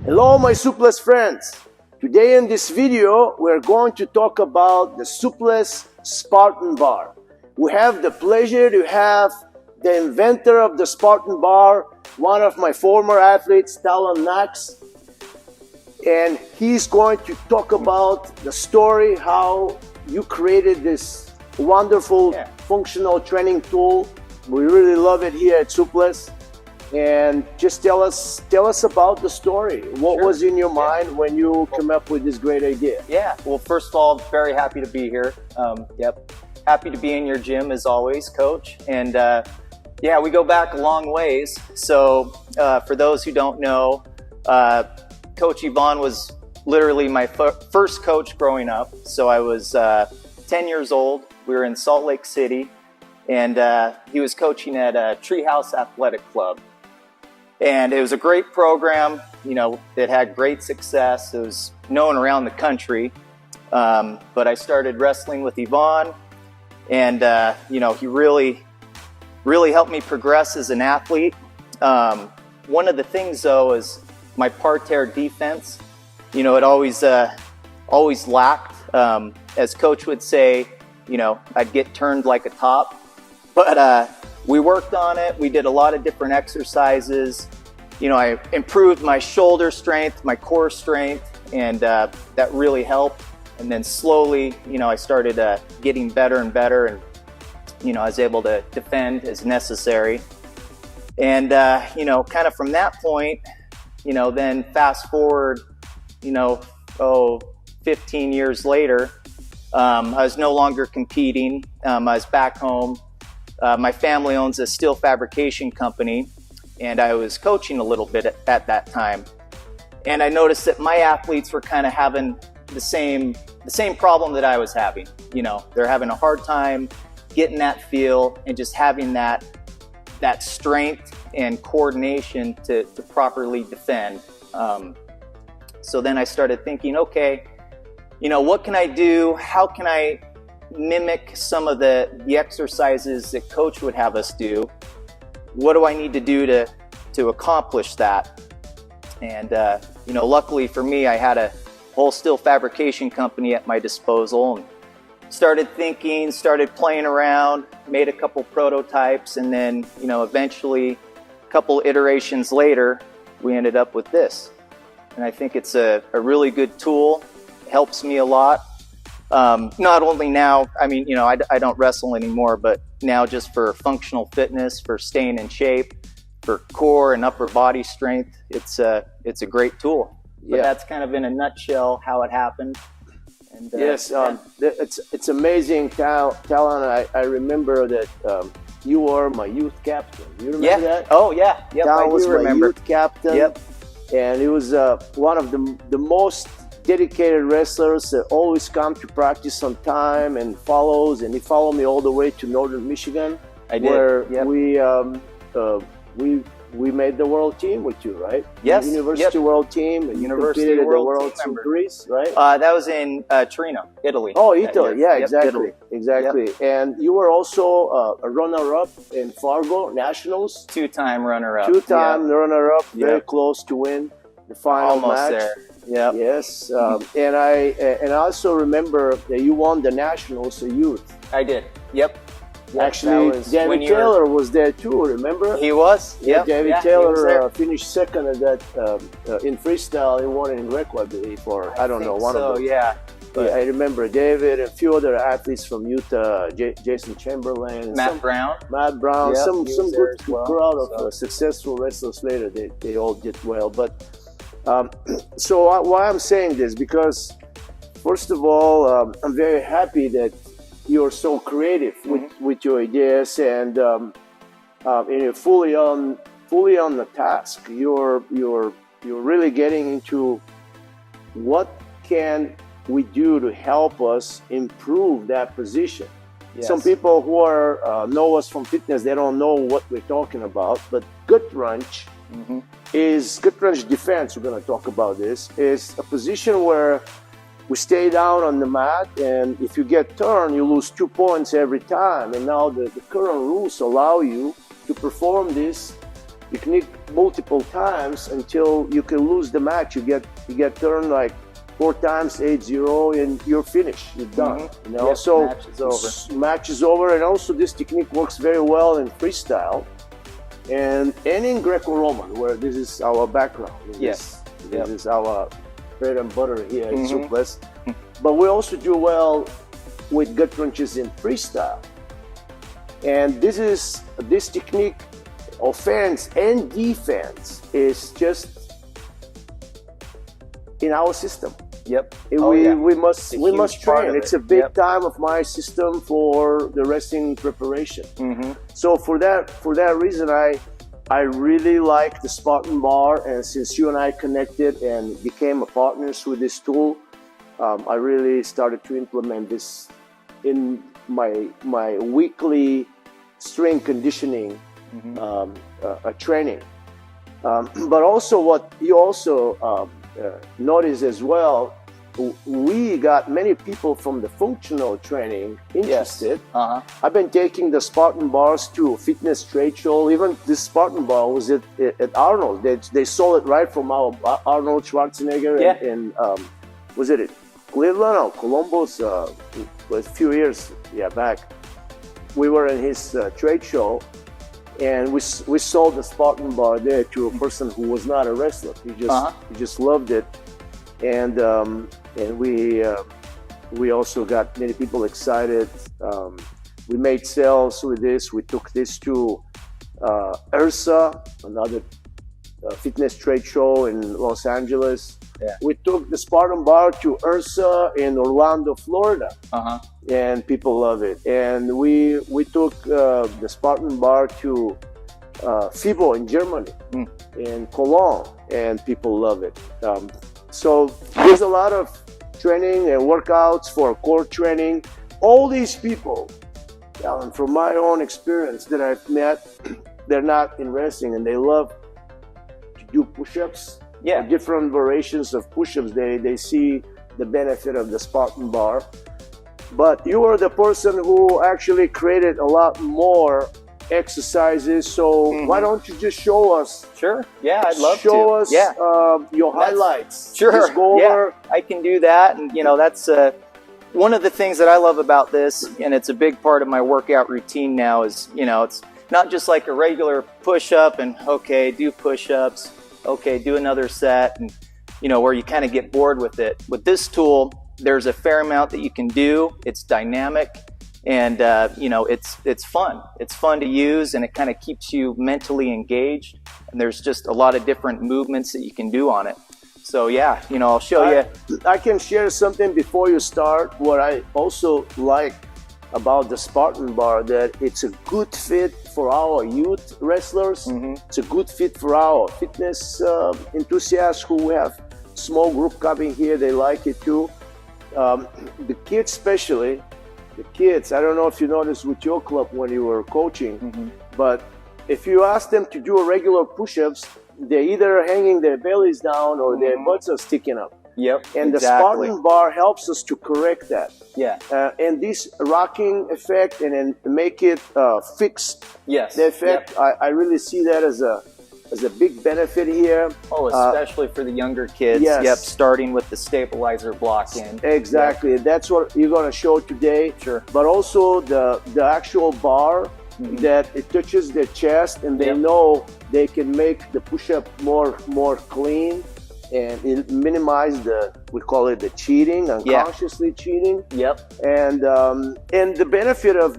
Hello my Suples friends! Today in this video we're going to talk about the Suples Spartan Bar. We have the pleasure to have the inventor of the Spartan Bar, one of my former athletes, Talan Knox, and he's going to talk about the story, how you created this wonderful functional training tool. We really love it here at Suples. And just tell us about the story. What was in your mind when you came up with this great idea? Yeah, well, first of all, very happy to be here. Happy to be in your gym as always, Coach. And yeah, we go back a long ways. So for those who don't know, Coach Yvonne was literally my first coach growing up. So I was 10 years old. We were in Salt Lake City, and he was coaching at Treehouse Athletic Club. And it was a great program, you know, it had great success. It was known around the country. But I started wrestling with Yvonne, and, you know, he really helped me progress as an athlete. One of the things, though, is my parterre defense. You know, it always lacked. As Coach would say, you know, I'd get turned like a top. But we worked on it. We did a lot of different exercises. You know, I improved my shoulder strength, my core strength, and that really helped. And then slowly, you know, I started getting better and better, and, you know, I was able to defend as necessary. And, you know, kind of from that point, you know, then fast forward, you know, 15 years later, I was no longer competing. I was back home. My family owns a steel fabrication company, and I was coaching a little bit at that time. And I noticed that my athletes were kind of having the same problem that I was having. You know, they're having a hard time getting that feel and just having that strength and coordination to properly defend. So then I started thinking, okay, you know, what can I do? How can I mimic some of the exercises that Coach would have us do? What do I need to do to accomplish that? And you know, luckily for me, I had a whole steel fabrication company at my disposal, and started thinking, started playing around, made a couple prototypes, and then, you know, eventually a couple iterations later, we ended up with this. And I think it's a really good tool. It helps me a lot. Not only now, I mean, you know, I don't wrestle anymore, but now just for functional fitness, for staying in shape, for core and upper body strength, it's a great tool. But that's kind of in a nutshell how it happened. And, yes, it's amazing, Talon. I remember that you were my youth captain. You remember that? Oh yeah, yep, Talon was my remember. youth captain. Yep. And he was one of the most dedicated wrestlers that always come to practice on time and follows, and he followed me all the way to Northern Michigan. I did. Where we made the world team with you, right? Yes. University world team, and University you competed world at the World team Series, right? That was in Torino, Italy. Oh, Italy, yeah, Italy. exactly. Yep. And you were also a runner-up in Fargo Nationals. Two-time runner-up. Two-time runner-up, very close to win the final Almost match. there. Yeah. Yes, and I also remember that you won the Nationals youth. I did. Yep. Actually, David Taylor was there too. Remember? He was. Yeah. David Taylor finished second at that in freestyle. He won in racquet, I believe, or I don't know, one of them. Yeah. But I remember David and a few other athletes from Utah, Jason Chamberlain, Matt Brown, some good crowd of successful wrestlers later. They all did well, but. So why I'm saying this, because first of all, I'm very happy that you're so creative with your ideas, and you're fully on the task. You're really getting into what can we do to help us improve that position. Yes. Some people who know us from fitness, they don't know what we're talking about, but gut wrench is gut wrench defense. We're going to talk about this. Is a position where we stay down on the mat, and if you get turned, you lose 2 points every time. And now the current rules allow you to perform this technique multiple times until you can lose the match. You get turned like 4 times 8-0 and you're finished. You're done. You know, Yep, so match is over. match is over. And also this technique works very well in freestyle and in Greco-Roman, where this is our background. This is our bread and butter here in Suples. But we also do well with gut wrenches in freestyle. And this technique, offense and defense, is just in our system. Yep. We must train. It's a big Yep. time of my system for the wrestling preparation. So for that reason, I really like the Spartan Bar, and since you and I connected and became partners with this tool, I really started to implement this in my weekly strength conditioning training. But also what you also notice as well, we got many people from the functional training interested. I've been taking the Spartan bars to fitness trade show. Even this Spartan bar was at Arnold. They sold it right from our Arnold Schwarzenegger and was it Cleveland or Columbus? A few years back. We were in his trade show, and we sold the Spartan bar there to a person who was not a wrestler. He just loved it, and we also got many people excited. We made sales with this. We took this to URSA, another fitness trade show in Los Angeles. We took the Spartan bar to URSA in Orlando, Florida. And people love it. And we took the Spartan bar to FIBO in Germany, in Cologne, and people love it. So there's a lot of training and workouts for core training. All these people, Alan, from my own experience that I've met, they're not in wrestling and they love to do push-ups. Different variations of push-ups. They see the benefit of the Spartan bar. But you are the person who actually created a lot more exercises. So why don't you just show us? Sure. Yeah, I'd love to. Show us your highlights. Sure. Just go over. I can do that. And, that's one of the things that I love about this, and it's a big part of my workout routine now, is, it's not just like a regular push-up and, okay, do push-ups, okay, do another set, and, where you kind of get bored with it. With this tool, there's a fair amount that you can do. It's dynamic, and it's fun. It's fun to use, and it kind of keeps you mentally engaged. And there's just a lot of different movements that you can do on it. So I'll show you. I can share something before you start. What I also like about the Spartan bar, that it's a good fit for our youth wrestlers. It's a good fit for our fitness enthusiasts who have small group coming here. They like it too. The kids especially, I don't know if you noticed with your club when you were coaching, but if you ask them to do a regular push-ups, they're either hanging their bellies down or their butts are sticking up. And the Spartan bar helps us to correct that. And this rocking effect, and then make it fixed. The effect, I really see that as a big benefit here. Oh, especially for the younger kids. Starting with the stabilizer block in. Exactly. That's what you're going to show today. But also the actual bar, that it touches their chest, and they know they can make the push-up more clean, and it minimize we call it the cheating, unconsciously cheating. And the benefit of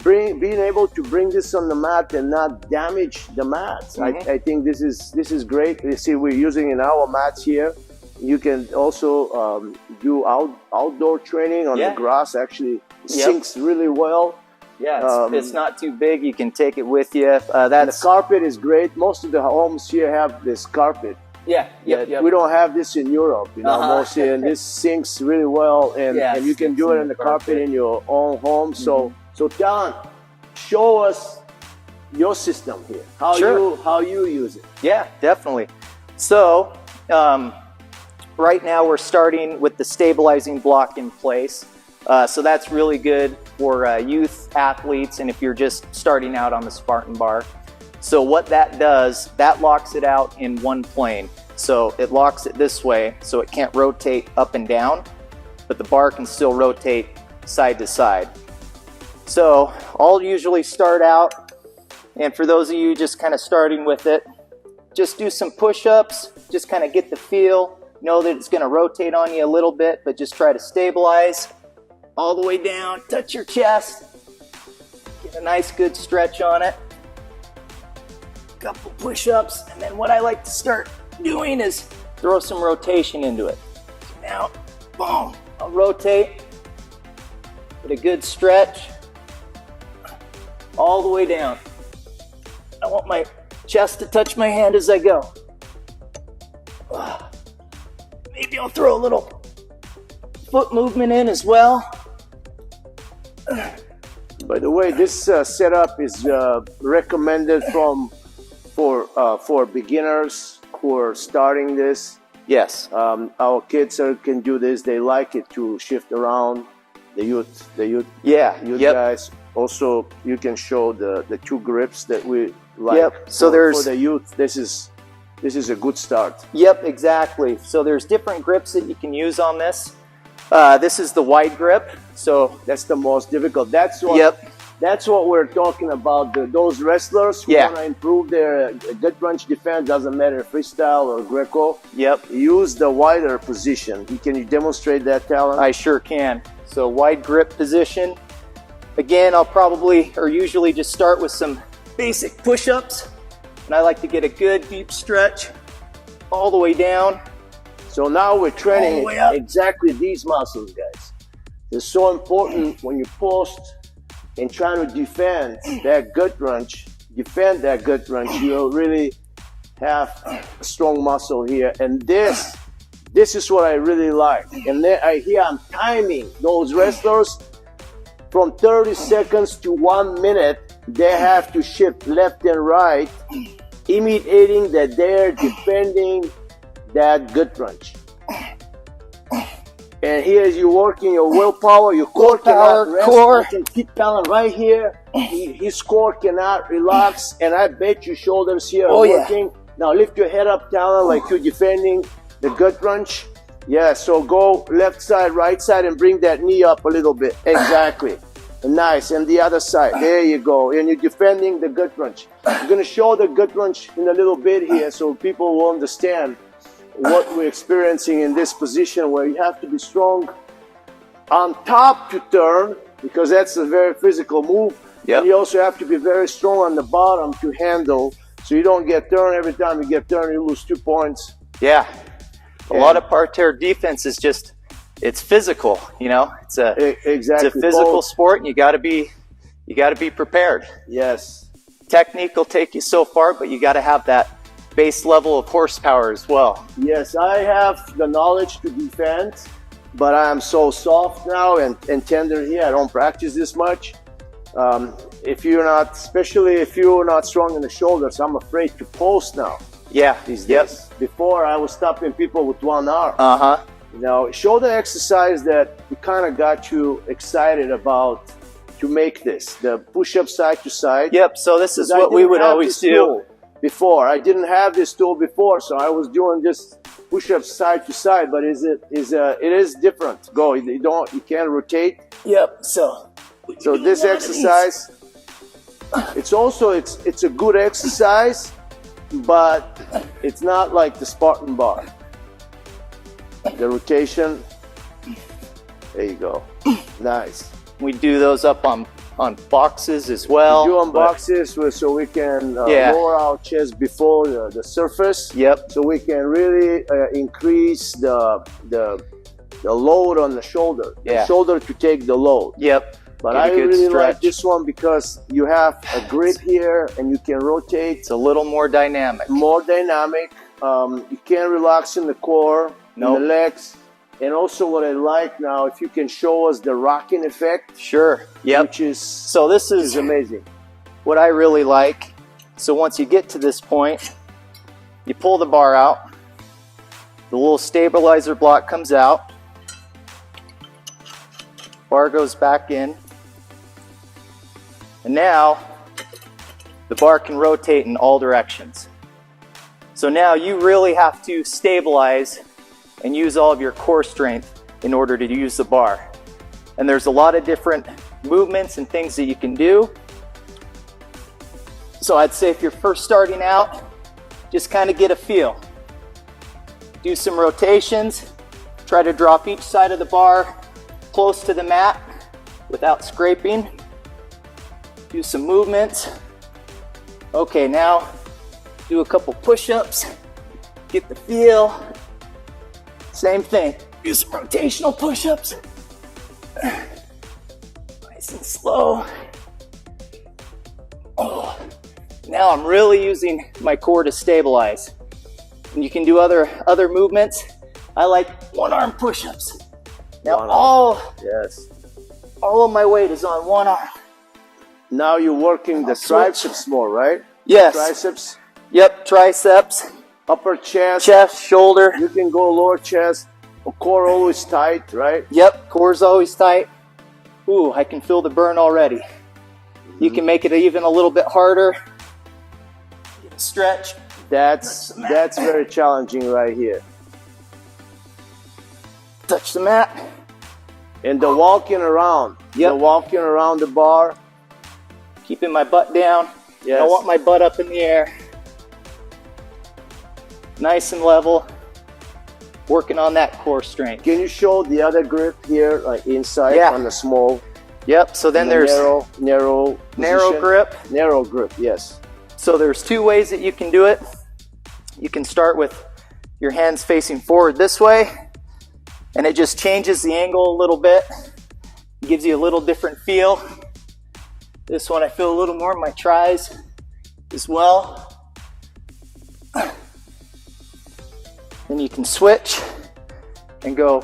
being able to bring this on the mat and not damage the mats. I think this is great. You see, we're using in our mats here. You can also do outdoor training on the grass. Actually, sinks really well. It's not too big. You can take it with you. The carpet is great. Most of the homes here have this carpet. We don't have this in Europe, mostly, and this sinks really well, and you can do it in the carpet in your own home. So Talan, show us your system here. How you use it. Yeah, definitely. So right now we're starting with the stabilizing block in place. So that's really good for youth athletes, and if you're just starting out on the Spartan bar. So what that does, that locks it out in one plane. So it locks it this way so it can't rotate up and down, but the bar can still rotate side to side. So I'll usually start out, and for those of you just kind of starting with it, just do some push-ups, just kind of get the feel, know that it's going to rotate on you a little bit, but just try to stabilize all the way down, touch your chest, get a nice good stretch on it. Couple push-ups, and then what I like to start doing is throw some rotation into it. So now, boom, I'll rotate, get a good stretch all the way down. I want my chest to touch my hand as I go. Maybe I'll throw a little foot movement in as well. By the way, this setup is recommended for beginners who are starting this. Yes. Our kids can do this. They like it to shift around. The youth guys. Also, you can show the two grips that we like. Yep. So for the youth, this is a good start. Yep, exactly. So there's different grips that you can use on this. This is the wide grip. So that's the most difficult. That's what we're talking about. Those wrestlers who want to improve their gut wrench defense, doesn't matter freestyle or Greco. Yep. Use the wider position. Can you demonstrate that, Talan? I sure can. So wide grip position. Again, I'll usually just start with some basic push-ups. And I like to get a good deep stretch all the way down. So now we're training exactly these muscles, guys. It's so important when you post and trying to defend that gut wrench, you'll really have a strong muscle here. And this is what I really like. And then I'm timing those wrestlers from 30 seconds to 1 minute. They have to shift left and right, imitating that they're defending that gut wrench. And here is you working your willpower, your core cannot rest. I can keep Talan right here. His core cannot relax, and I bet your shoulders here are working. Now lift your head up, Talan, like you're defending the gut wrench. Yeah, so go left side, right side, and bring that knee up a little bit. Exactly. Nice, and the other side. There you go. And you're defending the gut wrench. I'm going to show the gut wrench in a little bit here so people will understand what we're experiencing in this position, where you have to be strong on top to turn, because that's a very physical move. Yep. And you also have to be very strong on the bottom to handle, so you don't get turned. Every time you get turned, you lose 2 points. Yeah. A lot of parterre defense is just, it's physical, you know. It's a physical sport, and you got to be prepared. Yes. Technique will take you so far, but you got to have that base level of horsepower as well. Yes, I have the knowledge to defend, but I am so soft now and tender here. I don't practice this much. Especially if you're not strong in the shoulders, I'm afraid to post now. Yeah. These days. Before, I was stopping people with one arm. You know, shoulder exercise that kind of got you excited about to make this, the push-up side to side. Yep. So this is what we would always do. Before, I didn't have this tool before, so I was doing just push-ups side to side. But it is different. You can't rotate. Yep. So this exercise, it's a good exercise, but it's not like the Spartan bar. The rotation. There you go. Nice. We do those up on boxes as well. We do on boxes so we can lower our chest before the surface. Yep. So we can really increase the load on the shoulder. The shoulder to take the load. Yep. But I really like this one because you have a grip here and you can rotate. It's a little more dynamic. You can relax in the core, in the legs. And also what I like now, if you can show us the rocking effect. Sure. Yep. Which is, so this is amazing. What I really like. So once you get to this point, you pull the bar out. The little stabilizer block comes out. Bar goes back in. And now the bar can rotate in all directions. So now you really have to stabilize and use all of your core strength in order to use the bar. And there's a lot of different movements and things that you can do. So I'd say if you're first starting out, just kind of get a feel. Do some rotations, try to drop each side of the bar close to the mat without scraping. Do some movements. Okay, now do a couple push-ups, get the feel. Same thing, do some rotational push-ups. Nice and slow. Oh, now I'm really using my core to stabilize. And you can do other movements. I like one arm push-ups. Now all of my weight is on one arm. Now you're working the triceps more, right? Yes. Triceps. Yep, triceps. Upper chest. Chest, shoulder. You can go lower chest. Core always tight, right? Yep, core's always tight. Ooh, I can feel the burn already. You can make it even a little bit harder. Get a stretch. That's very challenging right here. Touch the mat. And the walking around. Yep. The walking around the bar. Keeping my butt down. Yes. I want my butt up in the air. Nice and level. Working on that core strength. Can you show the other grip here, like inside on the small? Yep, so then there's narrow grip. Narrow grip, yes. So there's two ways that you can do it. You can start with your hands facing forward this way, and it just changes the angle a little bit. Gives you a little different feel. This one I feel a little more in my tris as well. Then you can switch and go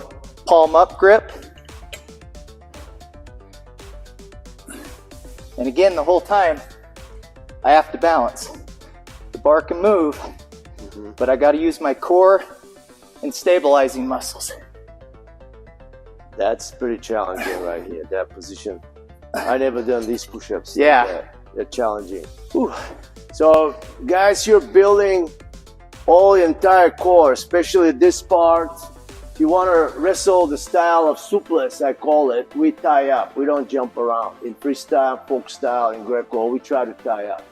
palm up grip. And again, the whole time, I have to balance. The bar can move, but I got to use my core and stabilizing muscles. That's pretty challenging right here, that position. I never done these push-ups. Yeah. They're challenging. Whew. So guys, you're building all the entire core, especially this part. If you want to wrestle the style of suples, I call it, we tie up. We don't jump around. In freestyle, folk style, and Greco, we try to tie up.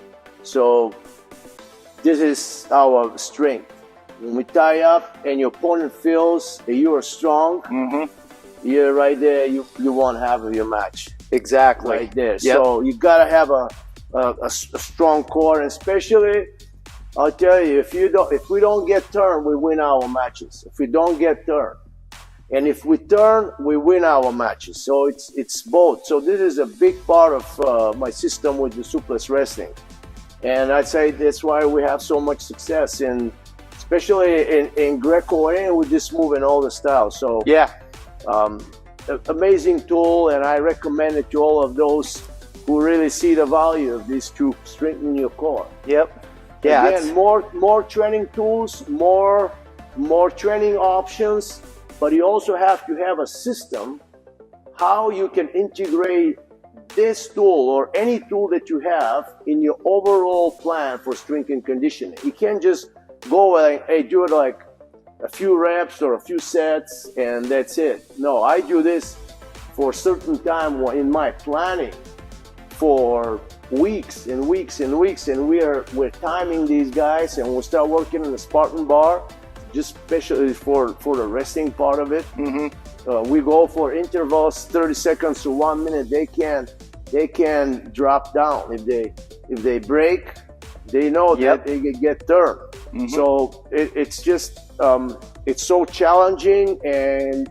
So this is our strength. When we tie up and your opponent feels that you are strong, you're right there, you won't have your match. Exactly. Right there. Yep. So you gotta have a strong core, and especially, I'll tell you, if we don't get turned, we win our matches. If we don't get turned, and if we turn, we win our matches. So it's both. So this is a big part of my system with the suples wrestling, and I'd say that's why we have so much success especially in Greco and with this move and all the styles. So yeah, amazing tool, and I recommend it to all of those who really see the value of these to strengthen your core. Yep. Yeah, again, more training tools, more training options, but you also have to have a system how you can integrate this tool or any tool that you have in your overall plan for strength and conditioning. You can't just go like, hey, do it like a few reps or a few sets and that's it. No, I do this for a certain time in my planning for weeks and weeks and weeks, and we're timing these guys, and we'll start working in the Spartan Bar, just especially for the wrestling part of it. We go for intervals 30 seconds to 1 minute. They can drop down. If they break, they know that they can get turned. So it's just it's so challenging, and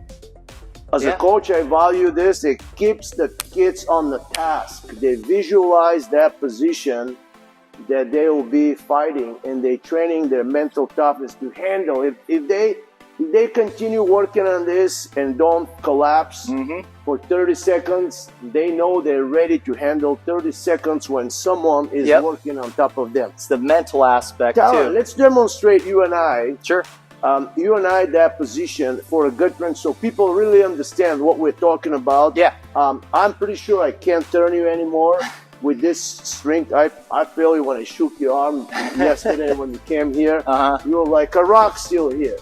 as a coach, I value this. It keeps the kids on the task. They visualize that position that they will be fighting, and they training their mental toughness to handle it. If they continue working on this and don't collapse for 30 seconds, they know they're ready to handle 30 seconds when someone is working on top of them. It's the mental aspect Talon, too. let's demonstrate you and I. Sure. You and I that position for a good friend, so people really understand what we're talking about. Yeah. I'm pretty sure I can't turn you anymore. with this strength, I feel you when I shook your arm yesterday when you came here. You were like a rock still here.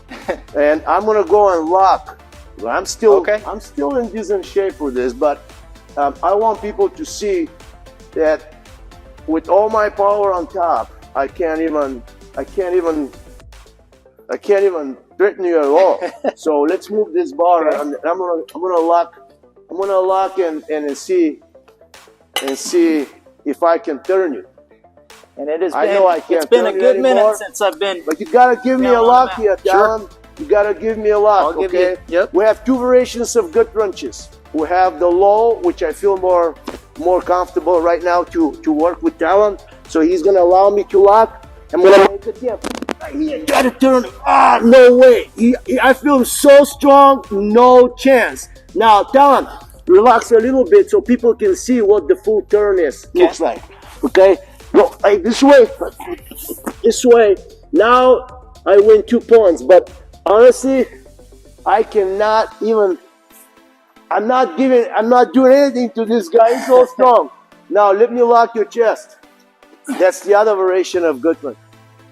And I'm gonna go and lock. I'm still in decent shape for this, but I want people to see that with all my power on top, I can't even threaten you at all. So let's move this bar, and I'm gonna lock and see if I can turn you. And it has it's been a good minute since I've been. But you gotta give me a lock here, Talon. You gotta give me a lock, okay? We have two variations of gut wrenches. We have the low, which I feel more comfortable right now to work with Talon. So he's gonna allow me to lock. I'm gonna make a dip. You gotta turn. No way. I feel so strong, no chance. Now, Talon, relax a little bit so people can see what the full turn looks like. Okay? Go like this way. This way. Now I win 2 points, but honestly, I cannot even. I'm not doing anything to this guy. He's so strong. Now let me lock your chest. That's the other variation of Goodman.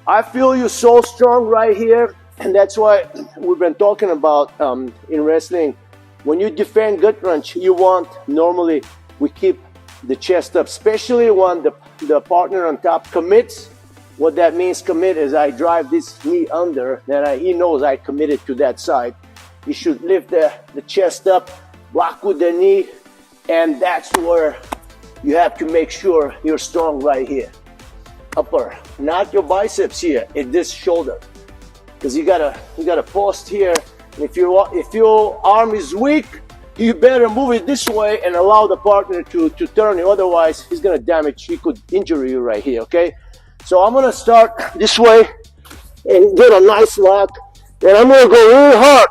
I feel you so strong right here, and that's why we've been talking about in wrestling. When you defend gut wrench, normally we keep the chest up, especially when the partner on top commits. What that means, commit, is I drive this knee under, then he knows I committed to that side. You should lift the chest up, block with the knee, and that's where you have to make sure you're strong right here. Upper, not your biceps here, in this shoulder, because you gotta post here. And if your arm is weak, you better move it this way and allow the partner to turn you. Otherwise, he could injure you right here. Okay, so I'm gonna start this way and get a nice lock, and I'm gonna go really hard.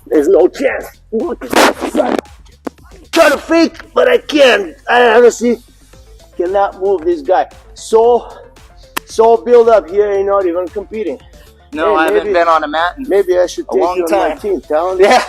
There's no chance. Try to fake, but I can't. I honestly cannot move this guy. So build up here, you're not even competing. No, I haven't been on a mat in maybe I should take you on my team, Talon. Yeah,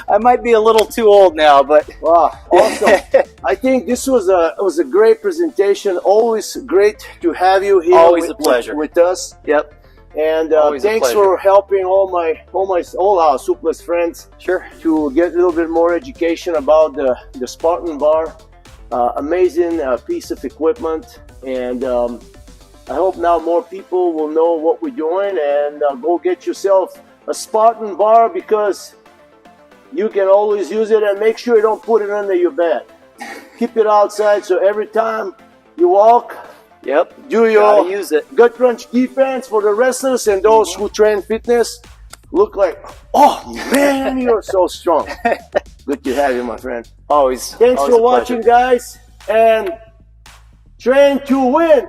I might be a little too old now, but wow, awesome. I think this was a great presentation. Always great to have you here. Always a pleasure with us. Yep. And thanks for helping all our Suples friends. Sure. To get a little bit more education about the Spartan Bar. Amazing piece of equipment, and I hope now more people will know what we're doing, and go get yourself a Spartan Bar, because you can always use it, and make sure you don't put it under your bed. Keep it outside, so every time you walk, do your use it. gut wrench defense for the wrestlers and those who train fitness. Look like, oh man, you're so strong. Good to have you, my friend. Always. Thanks for watching, guys, and train to win.